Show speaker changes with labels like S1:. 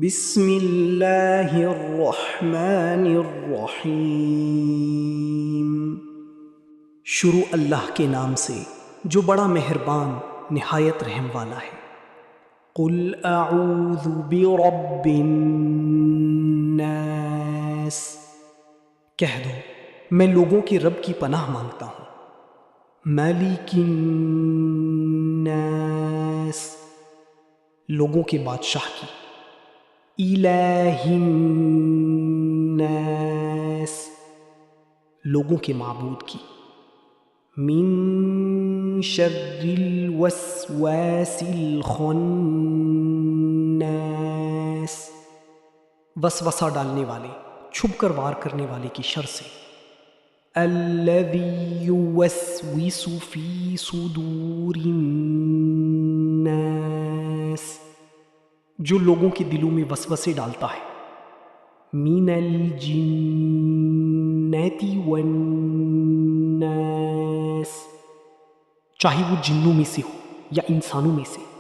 S1: بسم اللہ الرحمن الرحیم۔ شروع اللہ کے نام سے جو بڑا مہربان نہایت رحم والا ہے۔ قل اعوذ برب الناس، کہہ دو میں لوگوں کے رب کی پناہ مانگتا ہوں۔ مالک الناس، لوگوں کے بادشاہ کی۔ الہ الناس، لوگوں کے معبود کی۔ من شر الوسواس الخناس، وسوسہ ڈالنے والے، چھپ کر وار کرنے والے کی شر سے۔ الذی یوسوس فی صدور الناس، جو لوگوں کے دلوں میں وسوسے ڈالتا ہے۔ من الجنۃ والناس، چاہے وہ جنوں میں سے ہو یا انسانوں میں سے۔